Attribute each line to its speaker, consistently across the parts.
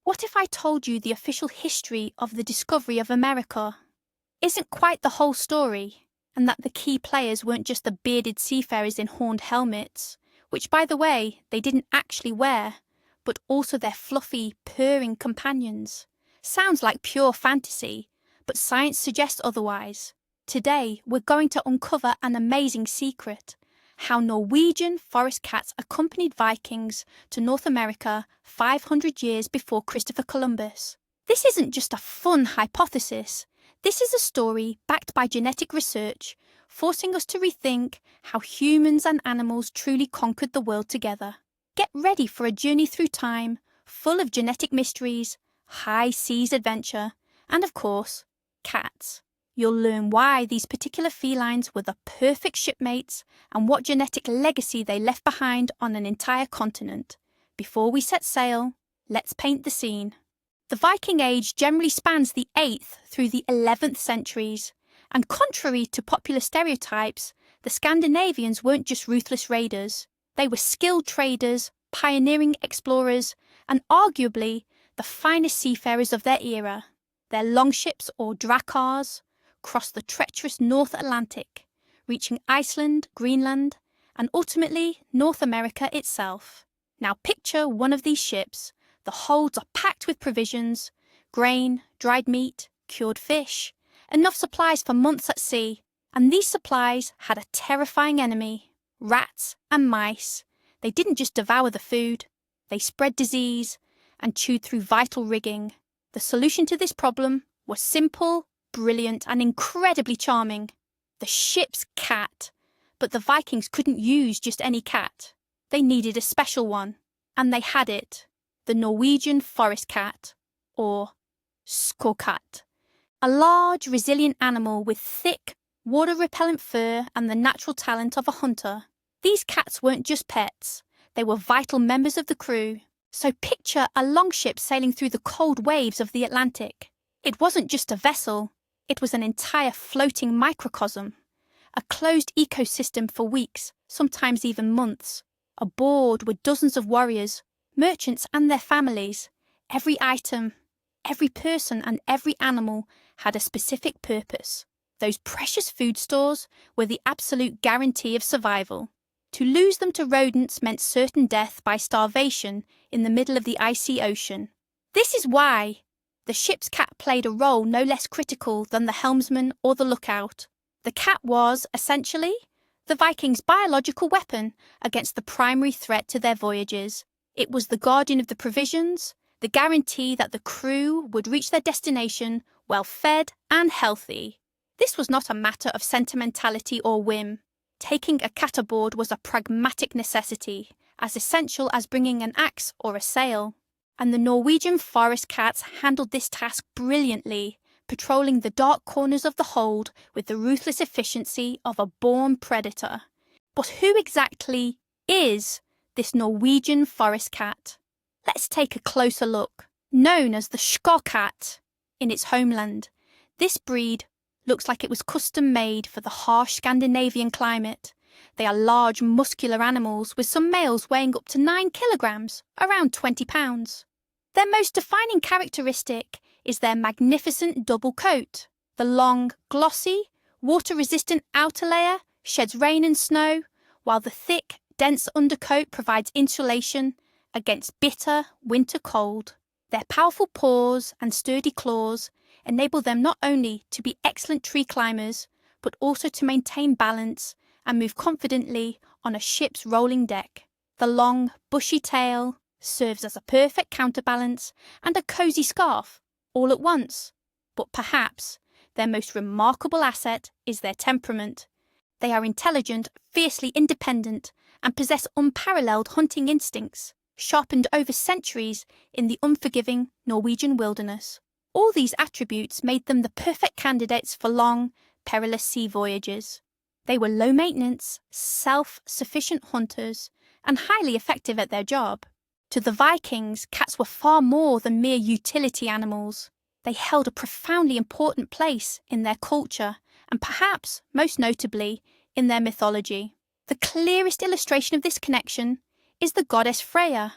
Speaker 1: What if I told you the official history of the discovery of America isn't quite the whole story, and that the key players weren't just the bearded seafarers in horned helmets, which, by the way, they didn't actually wear, but also their fluffy, purring companions? Sounds like pure fantasy, but science suggests otherwise. Today, we're going to uncover an amazing secret: how Norwegian forest cats accompanied Vikings to North America 500 years before Christopher Columbus. This isn't just a fun hypothesis. This is a story backed by genetic research, forcing us to rethink how humans and animals truly conquered the world together. Get ready for a journey through time, full of genetic mysteries, high seas adventure, and of course, cats. You'll learn why these particular felines were the perfect shipmates and what genetic legacy they left behind on an entire continent. Before we set sail, let's paint the scene. The Viking Age generally spans the 8th through the 11th centuries, and contrary to popular stereotypes, the Scandinavians weren't just ruthless raiders. They were skilled traders, pioneering explorers, and arguably the finest seafarers of their era. Their longships, or drakkars, crossed the treacherous North Atlantic, reaching Iceland, Greenland, and ultimately North America itself. Now picture one of these ships. The holds are packed with provisions, grain, dried meat, cured fish, enough supplies for months at sea. And these supplies had a terrifying enemy: rats and mice. They didn't just devour the food, they spread disease and chewed through vital rigging. The solution to this problem was simple, brilliant, and incredibly charming: the ship's cat. But the Vikings couldn't use just any cat. They needed a special one, and they had it: the Norwegian Forest Cat, or skåkat. A large, resilient animal with thick, water-repellent fur and the natural talent of a hunter. These cats weren't just pets, they were vital members of the crew. So picture a longship sailing through the cold waves of the Atlantic. It wasn't just a vessel, it was an entire floating microcosm, a closed ecosystem for weeks, sometimes even months. Aboard were dozens of warriors, merchants and their families. Every item, every person and every animal had a specific purpose. Those precious food stores were the absolute guarantee of survival. To lose them to rodents meant certain death by starvation in the middle of the icy ocean. This is why the ship's cat played a role no less critical than the helmsman or the lookout. The cat was, essentially, the Vikings' biological weapon against the primary threat to their voyages. It was the guardian of the provisions, the guarantee that the crew would reach their destination well fed and healthy. This was not a matter of sentimentality or whim. Taking a cat aboard was a pragmatic necessity, as essential as bringing an axe or a sail. And the Norwegian Forest Cats handled this task brilliantly, patrolling the dark corners of the hold with the ruthless efficiency of a born predator. But who exactly is this Norwegian Forest Cat? Let's take a closer look. Known as the skåkat in its homeland, this breed looks like it was custom-made for the harsh Scandinavian climate. They are large, muscular animals, with some males weighing up to 9 kilograms, around 20 pounds. Their most defining characteristic is their magnificent double coat. The long, glossy, water-resistant outer layer sheds rain and snow, while the thick, dense undercoat provides insulation against bitter winter cold. Their powerful paws and sturdy claws enable them not only to be excellent tree climbers, but also to maintain balance and move confidently on a ship's rolling deck. The long, bushy tail serves as a perfect counterbalance and a cosy scarf, all at once. But perhaps their most remarkable asset is their temperament. They are intelligent, fiercely independent, and possess unparalleled hunting instincts, sharpened over centuries in the unforgiving Norwegian wilderness. All these attributes made them the perfect candidates for long, perilous sea voyages. They were low-maintenance, self-sufficient hunters, and highly effective at their job. To the Vikings, cats were far more than mere utility animals. They held a profoundly important place in their culture, and perhaps, most notably, in their mythology. The clearest illustration of this connection is the goddess Freya,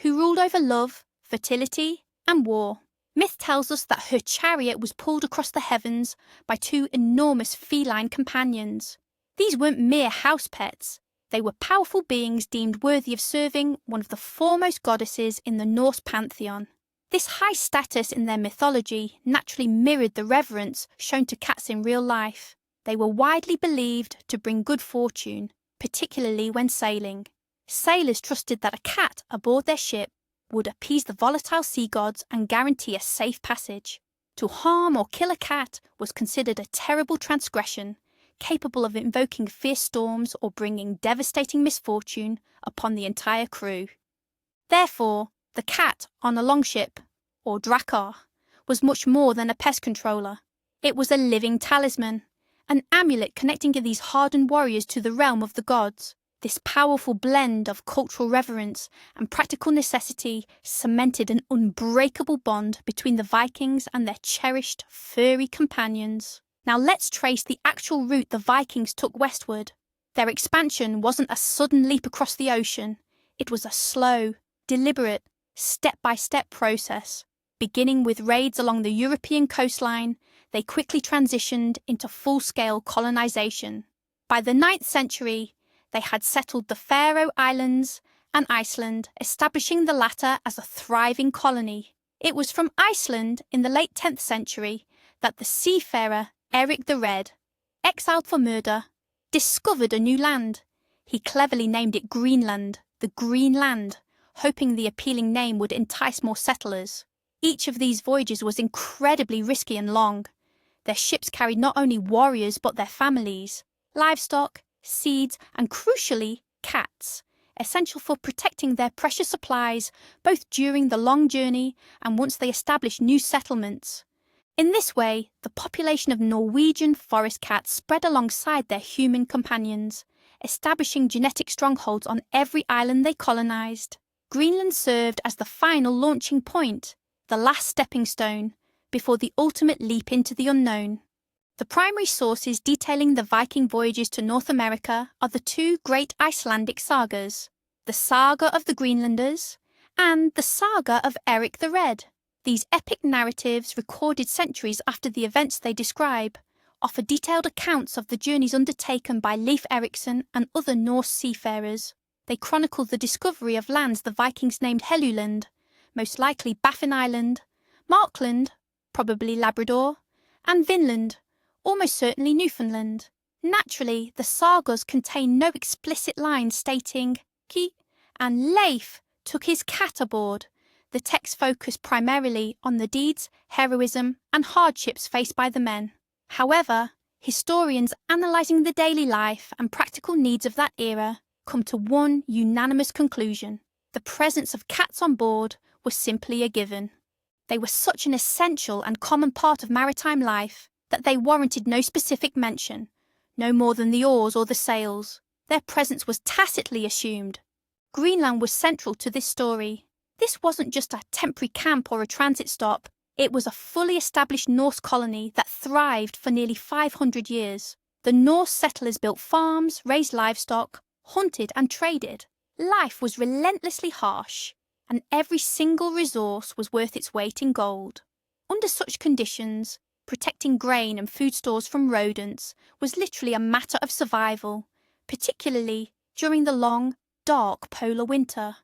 Speaker 1: who ruled over love, fertility, and war. Myth tells us that her chariot was pulled across the heavens by two enormous feline companions. These weren't mere house pets. They were powerful beings deemed worthy of serving one of the foremost goddesses in the Norse pantheon. This high status in their mythology naturally mirrored the reverence shown to cats in real life. They were widely believed to bring good fortune, particularly when sailing. Sailors trusted that a cat aboard their ship would appease the volatile sea gods and guarantee a safe passage. To harm or kill a cat was considered a terrible transgression, capable of invoking fierce storms or bringing devastating misfortune upon the entire crew. Therefore, the cat on a longship, or drakkar, was much more than a pest controller. It was a living talisman, an amulet connecting these hardened warriors to the realm of the gods. This powerful blend of cultural reverence and practical necessity cemented an unbreakable bond between the Vikings and their cherished, furry companions. Now let's trace the actual route the Vikings took westward. Their expansion wasn't a sudden leap across the ocean. It was a slow, deliberate, step-by-step process. Beginning with raids along the European coastline, they quickly transitioned into full-scale colonization. By the 9th century, they had settled the Faroe Islands and Iceland, establishing the latter as a thriving colony. It was from Iceland in the late 10th century that the seafarer Eric the Red, exiled for murder, discovered a new land. He cleverly named it Greenland, the Green Land, hoping the appealing name would entice more settlers. Each of these voyages was incredibly risky and long. Their ships carried not only warriors but their families, livestock, seeds, and crucially, cats, essential for protecting their precious supplies both during the long journey and once they established new settlements. In this way, the population of Norwegian forest cats spread alongside their human companions, establishing genetic strongholds on every island they colonized. Greenland served as the final launching point, the last stepping stone, before the ultimate leap into the unknown. The primary sources detailing the Viking voyages to North America are the two great Icelandic sagas, the Saga of the Greenlanders and the Saga of Eric the Red. These epic narratives, recorded centuries after the events they describe, offer detailed accounts of the journeys undertaken by Leif Erikson and other Norse seafarers. They chronicle the discovery of lands the Vikings named Helluland, most likely Baffin Island, Markland, probably Labrador, and Vinland, almost certainly Newfoundland. Naturally, the sagas contain no explicit lines stating "Ki" and Leif took his cat aboard. The text focused primarily on the deeds, heroism, and hardships faced by the men. However, historians analysing the daily life and practical needs of that era come to one unanimous conclusion: the presence of cats on board was simply a given. They were such an essential and common part of maritime life that they warranted no specific mention, no more than the oars or the sails. Their presence was tacitly assumed. Greenland was central to this story. This wasn't just a temporary camp or a transit stop. It was a fully established Norse colony that thrived for nearly 500 years. The Norse settlers built farms, raised livestock, hunted and traded. Life was relentlessly harsh, and every single resource was worth its weight in gold. Under such conditions, protecting grain and food stores from rodents was literally a matter of survival, particularly during the long, dark polar winter.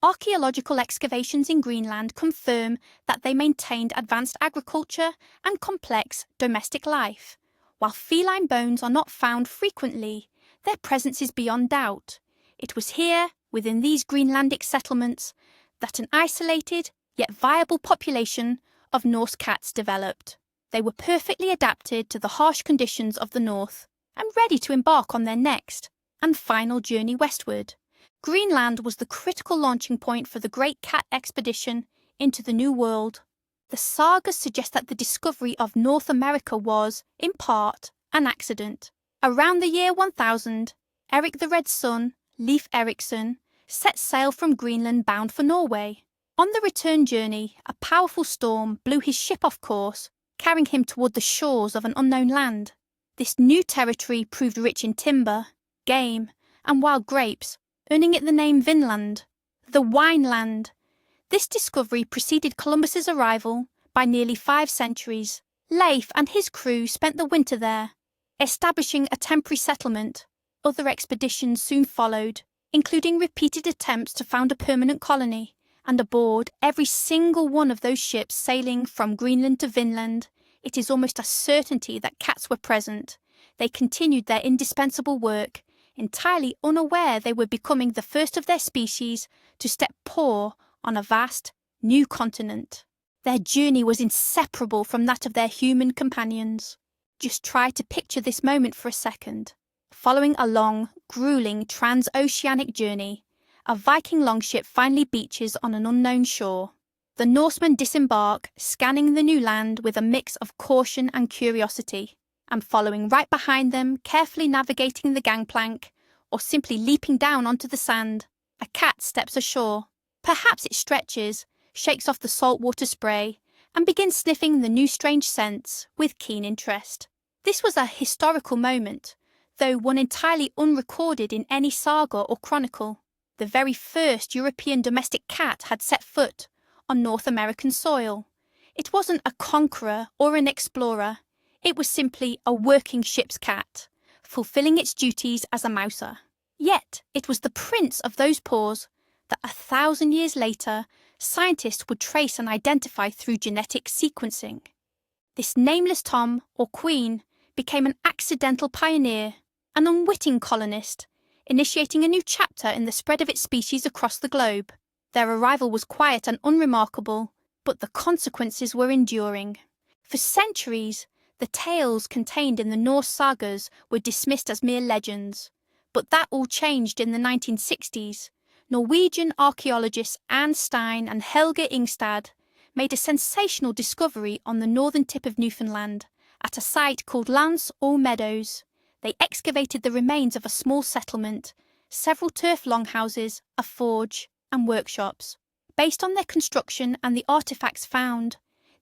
Speaker 1: Archaeological excavations in Greenland confirm that they maintained advanced agriculture and complex domestic life. While feline bones are not found frequently, their presence is beyond doubt. It was here, within these Greenlandic settlements, that an isolated yet viable population of Norse cats developed. They were perfectly adapted to the harsh conditions of the north and ready to embark on their next and final journey westward. Greenland was the critical launching point for the Great Cat Expedition into the New World. The sagas suggest that the discovery of North America was, in part, an accident. Around the year 1000, Eric the Red's son, Leif Erikson, set sail from Greenland bound for Norway. On the return journey, a powerful storm blew his ship off course, carrying him toward the shores of an unknown land. This new territory proved rich in timber, game, and wild grapes, earning it the name Vinland, the wine land. This discovery preceded Columbus's arrival by nearly 5 centuries. Leif and his crew spent the winter there, establishing a temporary settlement. Other expeditions soon followed, including repeated attempts to found a permanent colony, and aboard every single one of those ships sailing from Greenland to Vinland, it is almost a certainty that cats were present. They continued their indispensable work, entirely unaware they were becoming the first of their species to step paw on a vast, new continent. Their journey was inseparable from that of their human companions. Just try to picture this moment for a second. Following a long, grueling transoceanic journey, a Viking longship finally beaches on an unknown shore. The Norsemen disembark, scanning the new land with a mix of caution and curiosity, and following right behind them, carefully navigating the gangplank, or simply leaping down onto the sand, a cat steps ashore. Perhaps it stretches, shakes off the saltwater spray, and begins sniffing the new strange scents with keen interest. This was a historical moment, though one entirely unrecorded in any saga or chronicle. The very first European domestic cat had set foot on North American soil. It wasn't a conqueror or an explorer. It was simply a working ship's cat, fulfilling its duties as a mouser. Yet it was the prints of those paws that 1,000 years later scientists would trace and identify through genetic sequencing. This nameless Tom or Queen became an accidental pioneer, an unwitting colonist, initiating a new chapter in the spread of its species across the globe. Their arrival was quiet and unremarkable, but the consequences were enduring. For centuries, the tales contained in the Norse sagas were dismissed as mere legends, but that all changed in the 1960s. Norwegian archaeologists Anne Stein and Helge Ingstad made a sensational discovery on the northern tip of Newfoundland, at a site called Lance or Meadows. They excavated the remains of a small settlement, several turf longhouses, a forge, and workshops. Based on their construction and the artefacts found,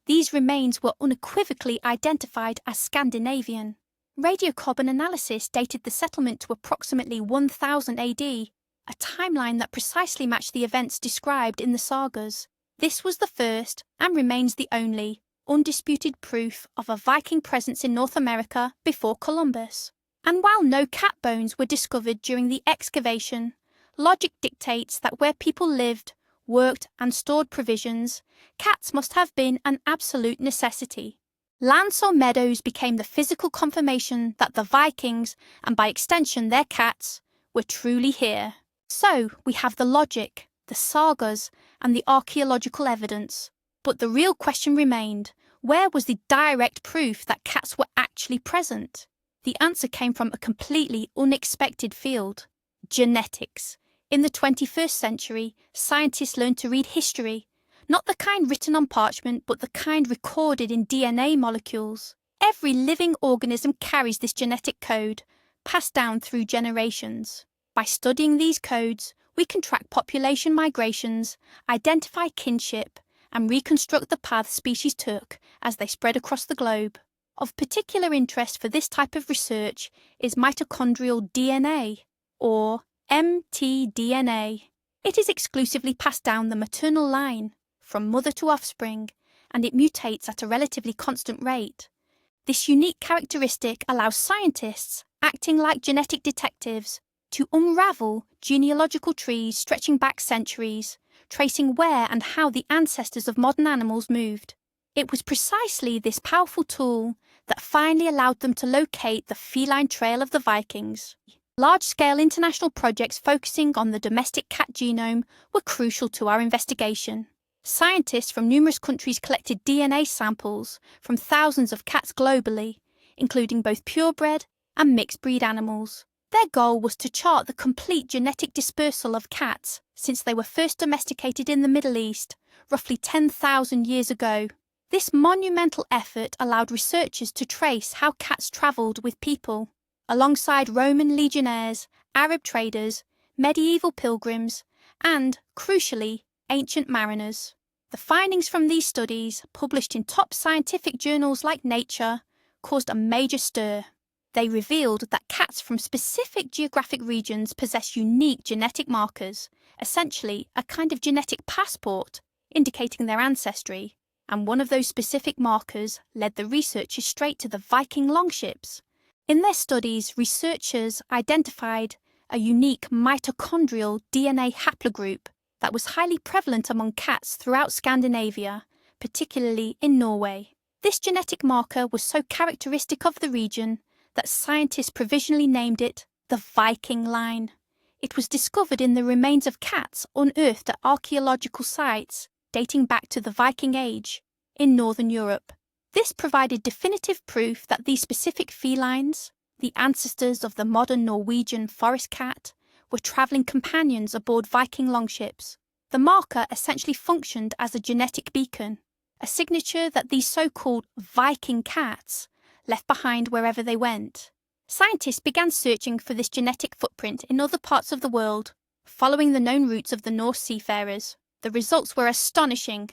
Speaker 1: these remains were unequivocally identified as Scandinavian. Radiocarbon analysis dated the settlement to approximately 1000 AD, a timeline that precisely matched the events described in the sagas. This was the first, and remains the only, undisputed proof of a Viking presence in North America before Columbus. And while no cat bones were discovered during the excavation, logic dictates that where people lived, worked and stored provisions, cats must have been an absolute necessity. Lance or Meadows became the physical confirmation that the Vikings, and by extension their cats, were truly here. So we have the logic, the sagas, and the archaeological evidence. But the real question remained, where was the direct proof that cats were actually present? The answer came from a completely unexpected field: genetics. In the 21st century, scientists learned to read history, not the kind written on parchment, but the kind recorded in DNA molecules. Every living organism carries this genetic code, passed down through generations. By studying these codes, we can track population migrations, identify kinship, and reconstruct the path species took as they spread across the globe. Of particular interest for this type of research is mitochondrial DNA, or mtDNA. It is exclusively passed down the maternal line, from mother to offspring, and it mutates at a relatively constant rate. This unique characteristic allows scientists, acting like genetic detectives, to unravel genealogical trees stretching back centuries, tracing where and how the ancestors of modern animals moved. It was precisely this powerful tool that finally allowed them to locate the feline trail of the Vikings. Large-scale international projects focusing on the domestic cat genome were crucial to our investigation. Scientists from numerous countries collected DNA samples from thousands of cats globally, including both purebred and mixed-breed animals. Their goal was to chart the complete genetic dispersal of cats since they were first domesticated in the Middle East, roughly 10,000 years ago. This monumental effort allowed researchers to trace how cats travelled with people, alongside Roman legionnaires, Arab traders, medieval pilgrims, and, crucially, ancient mariners. The findings from these studies, published in top scientific journals like Nature, caused a major stir. They revealed that cats from specific geographic regions possess unique genetic markers, essentially a kind of genetic passport indicating their ancestry, and one of those specific markers led the researchers straight to the Viking longships. In their studies, researchers identified a unique mitochondrial DNA haplogroup that was highly prevalent among cats throughout Scandinavia, particularly in Norway. This genetic marker was so characteristic of the region that scientists provisionally named it the Viking line. It was discovered in the remains of cats unearthed at archaeological sites dating back to the Viking Age in northern Europe. This provided definitive proof that these specific felines, the ancestors of the modern Norwegian Forest Cat, were travelling companions aboard Viking longships. The marker essentially functioned as a genetic beacon, a signature that these so-called Viking cats left behind wherever they went. Scientists began searching for this genetic footprint in other parts of the world, following the known routes of the Norse seafarers. The results were astonishing.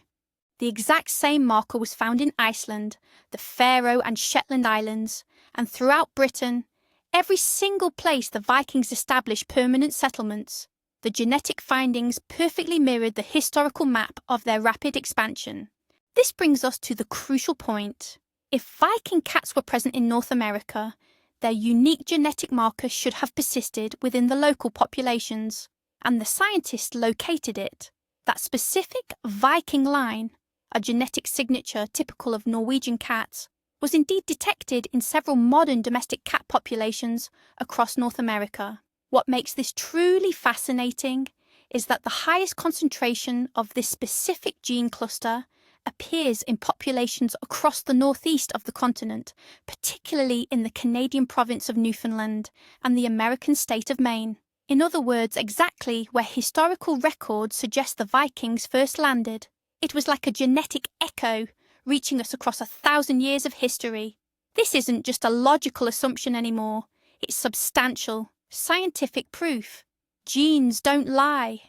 Speaker 1: The exact same marker was found in Iceland, the Faroe and Shetland Islands, and throughout Britain, every single place the Vikings established permanent settlements. The genetic findings perfectly mirrored the historical map of their rapid expansion. This brings us to the crucial point. If Viking cats were present in North America, their unique genetic marker should have persisted within the local populations, and the scientists located it. That specific Viking line, a genetic signature typical of Norwegian cats, was indeed detected in several modern domestic cat populations across North America. What makes this truly fascinating is that the highest concentration of this specific gene cluster appears in populations across the northeast of the continent, particularly in the Canadian province of Newfoundland and the American state of Maine. In other words, exactly where historical records suggest the Vikings first landed. It was like a genetic echo reaching us across 1,000 years of history. This isn't just a logical assumption anymore. It's substantial, scientific proof. Genes don't lie.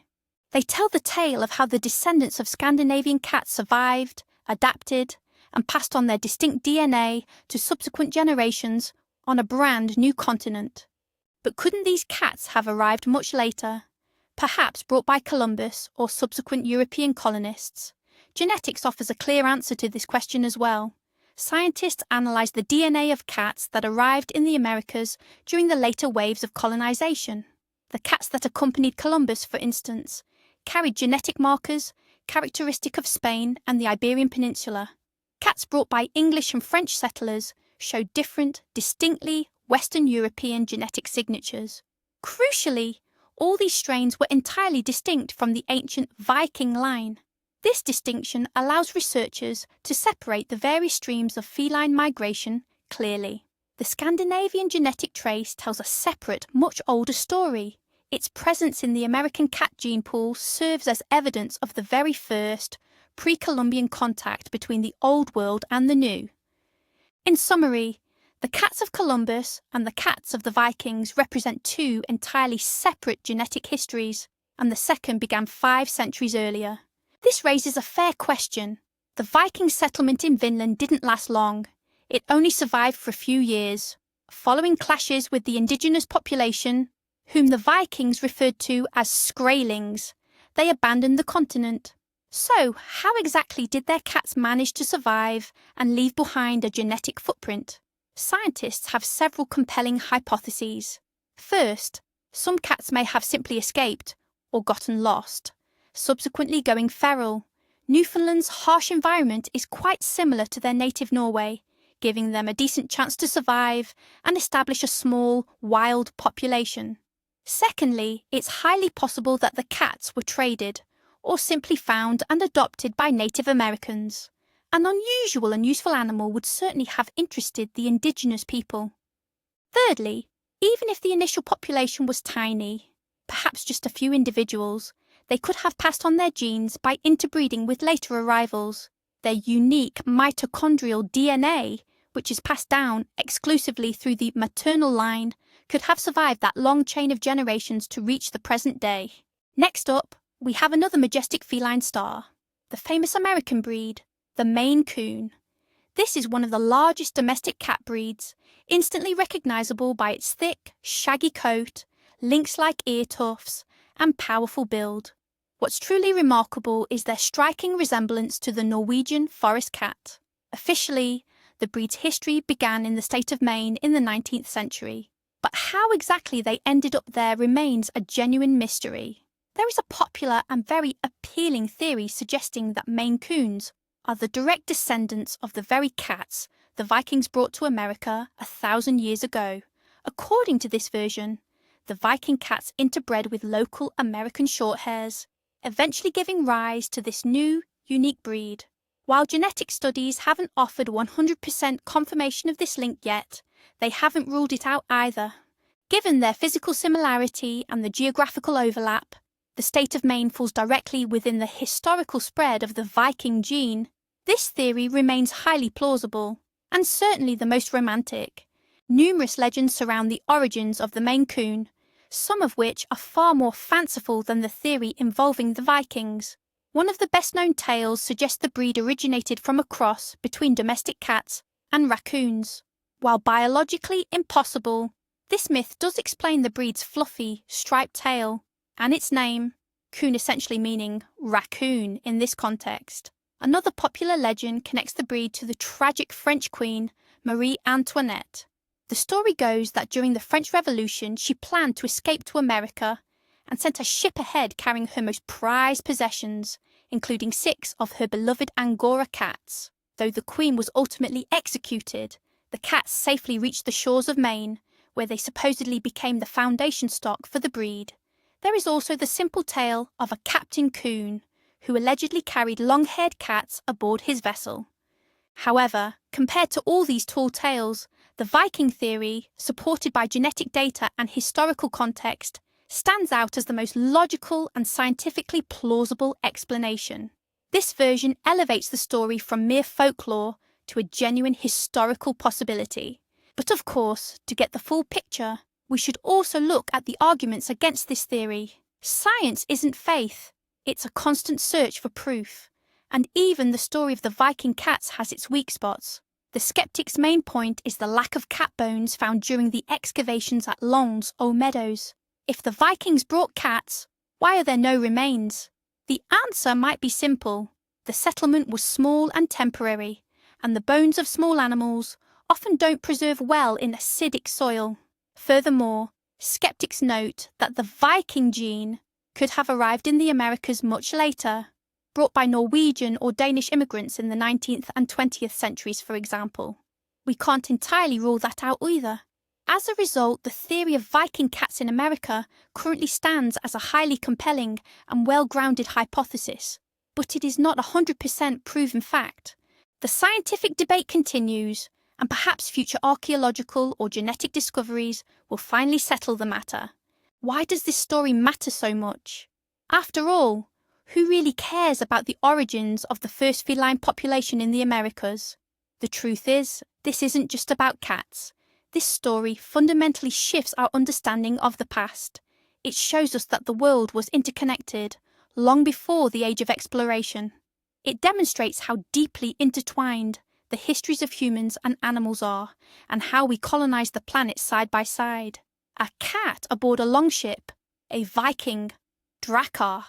Speaker 1: They tell the tale of how the descendants of Scandinavian cats survived, adapted, and passed on their distinct DNA to subsequent generations on a brand new continent. But couldn't these cats have arrived much later, perhaps brought by Columbus or subsequent European colonists? Genetics offers a clear answer to this question as well. Scientists analysed the DNA of cats that arrived in the Americas during the later waves of colonization. The cats that accompanied Columbus, for instance, carried genetic markers characteristic of Spain and the Iberian Peninsula. Cats brought by English and French settlers showed different, distinctly Western European genetic signatures. Crucially, all these strains were entirely distinct from the ancient Viking line. This distinction allows researchers to separate the various streams of feline migration clearly. The Scandinavian genetic trace tells a separate, much older story. Its presence in the American cat gene pool serves as evidence of the very first, pre-Columbian contact between the Old World and the New. In summary, the cats of Columbus and the cats of the Vikings represent two entirely separate genetic histories, and the second began 5 centuries earlier. This raises a fair question. The Viking settlement in Vinland didn't last long. It only survived for a few years. Following clashes with the indigenous population, whom the Vikings referred to as Skraelings, they abandoned the continent. So, how exactly did their cats manage to survive and leave behind a genetic footprint? Scientists have several compelling hypotheses. First, some cats may have simply escaped or gotten lost, subsequently going feral. Newfoundland's harsh environment is quite similar to their native Norway, giving them a decent chance to survive and establish a small, wild population. Secondly, it's highly possible that the cats were traded or simply found and adopted by Native Americans. An unusual and useful animal would certainly have interested the indigenous people. Thirdly, even if the initial population was tiny, perhaps just a few individuals, they could have passed on their genes by interbreeding with later arrivals. Their unique mitochondrial DNA, which is passed down exclusively through the maternal line, could have survived that long chain of generations to reach the present day. Next up, we have another majestic feline star, the famous American breed, the Maine Coon. This is one of the largest domestic cat breeds, instantly recognizable by its thick, shaggy coat, lynx-like ear tufts, and powerful build. What's truly remarkable is their striking resemblance to the Norwegian Forest Cat. Officially, the breed's history began in the state of Maine in the 19th century, but how exactly they ended up there remains a genuine mystery. There is a popular and very appealing theory suggesting that Maine Coons are the direct descendants of the very cats the Vikings brought to America 1,000 years ago. According to this version, the Viking cats interbred with local American Shorthairs, eventually giving rise to this new, unique breed. While genetic studies haven't offered 100% confirmation of this link yet, they haven't ruled it out either. Given their physical similarity and the geographical overlap, the state of Maine falls directly within the historical spread of the Viking gene. This theory remains highly plausible, and certainly the most romantic. Numerous legends surround the origins of the Maine Coon, some of which are far more fanciful than the theory involving the Vikings. One of the best-known tales suggests the breed originated from a cross between domestic cats and raccoons. While biologically impossible, this myth does explain the breed's fluffy, striped tail, and its name, coon essentially meaning raccoon in this context. Another popular legend connects the breed to the tragic French queen, Marie Antoinette. The story goes that during the French Revolution she planned to escape to America and sent a ship ahead carrying her most prized possessions, including 6 of her beloved Angora cats. Though the queen was ultimately executed, the cats safely reached the shores of Maine, where they supposedly became the foundation stock for the breed. There is also the simple tale of a Captain Coon, who allegedly carried long-haired cats aboard his vessel. However, compared to all these tall tales, the Viking theory, supported by genetic data and historical context, stands out as the most logical and scientifically plausible explanation. This version elevates the story from mere folklore to a genuine historical possibility. But of course, to get the full picture, we should also look at the arguments against this theory. Science isn't faith, it's a constant search for proof. And even the story of the Viking cats has its weak spots. The skeptic's main point is the lack of cat bones found during the excavations at Longs or Meadows. If the Vikings brought cats, why are there no remains? The answer might be simple. The settlement was small and temporary, and the bones of small animals often don't preserve well in acidic soil. Furthermore, skeptics note that the Viking gene could have arrived in the Americas much later, brought by Norwegian or Danish immigrants in the 19th and 20th centuries, for example. We can't entirely rule that out either. As a result, the theory of Viking cats in America currently stands as a highly compelling and well-grounded hypothesis, but it is not 100% proven fact. The scientific debate continues, and perhaps future archaeological or genetic discoveries will finally settle the matter. Why does this story matter so much? After all, who really cares about the origins of the first feline population in the Americas? The truth is, this isn't just about cats. This story fundamentally shifts our understanding of the past. It shows us that the world was interconnected long before the age of exploration. It demonstrates how deeply intertwined the histories of humans and animals are, and how we colonized the planet side by side. A cat aboard a longship, a Viking, drakkar,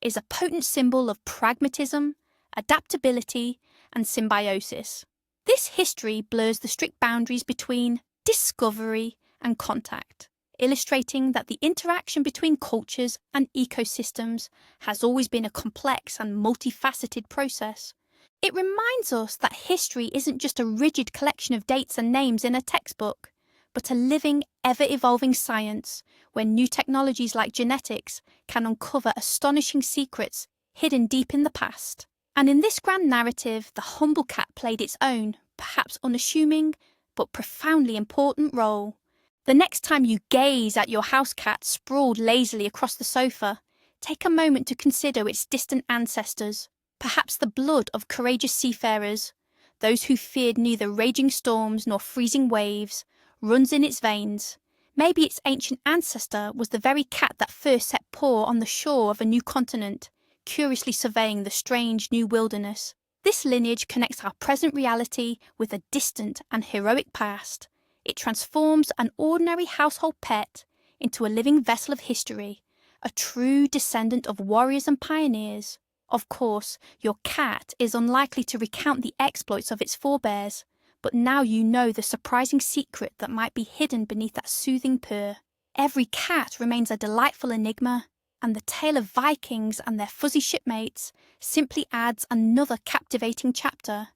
Speaker 1: is a potent symbol of pragmatism, adaptability, and symbiosis. This history blurs the strict boundaries between discovery and contact, illustrating that the interaction between cultures and ecosystems has always been a complex and multifaceted process. It reminds us that history isn't just a rigid collection of dates and names in a textbook, but a living, ever-evolving science where new technologies like genetics can uncover astonishing secrets hidden deep in the past. And in this grand narrative, the humble cat played its own, perhaps unassuming, but profoundly important role. The next time you gaze at your house cat sprawled lazily across the sofa, take a moment to consider its distant ancestors, perhaps the blood of courageous seafarers, those who feared neither raging storms nor freezing waves, runs in its veins. Maybe its ancient ancestor was the very cat that first set paw on the shore of a new continent, curiously surveying the strange new wilderness. This lineage connects our present reality with a distant and heroic past. It transforms an ordinary household pet into a living vessel of history, a true descendant of warriors and pioneers. Of course, your cat is unlikely to recount the exploits of its forebears, but now you know the surprising secret that might be hidden beneath that soothing purr. Every cat remains a delightful enigma, and the tale of Vikings and their fuzzy shipmates simply adds another captivating chapter,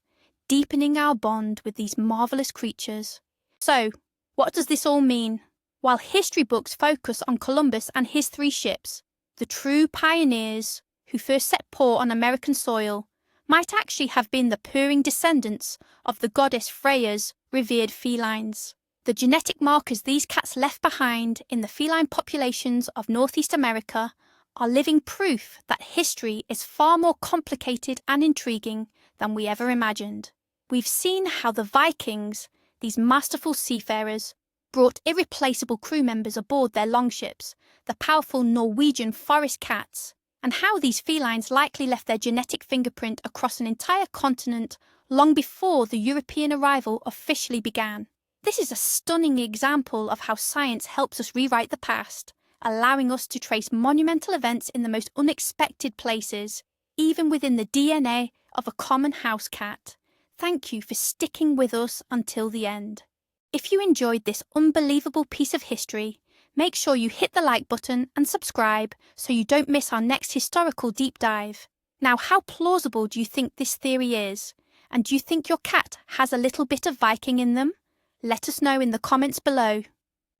Speaker 1: deepening our bond with these marvellous creatures. So, what does this all mean? While history books focus on Columbus and his 3 ships, the true pioneers who first set paw on American soil might actually have been the purring descendants of the goddess Freya's revered felines. The genetic markers these cats left behind in the feline populations of Northeast America are living proof that history is far more complicated and intriguing than we ever imagined. We've seen how the Vikings, these masterful seafarers, brought irreplaceable crew members aboard their longships, the powerful Norwegian Forest Cats, and how these felines likely left their genetic fingerprint across an entire continent long before the European arrival officially began. This is a stunning example of how science helps us rewrite the past, allowing us to trace monumental events in the most unexpected places, even within the DNA of a common house cat. Thank you for sticking with us until the end. If you enjoyed this unbelievable piece of history, make sure you hit the like button and subscribe so you don't miss our next historical deep dive. Now, how plausible do you think this theory is? And do you think your cat has a little bit of Viking in them? Let us know in the comments below.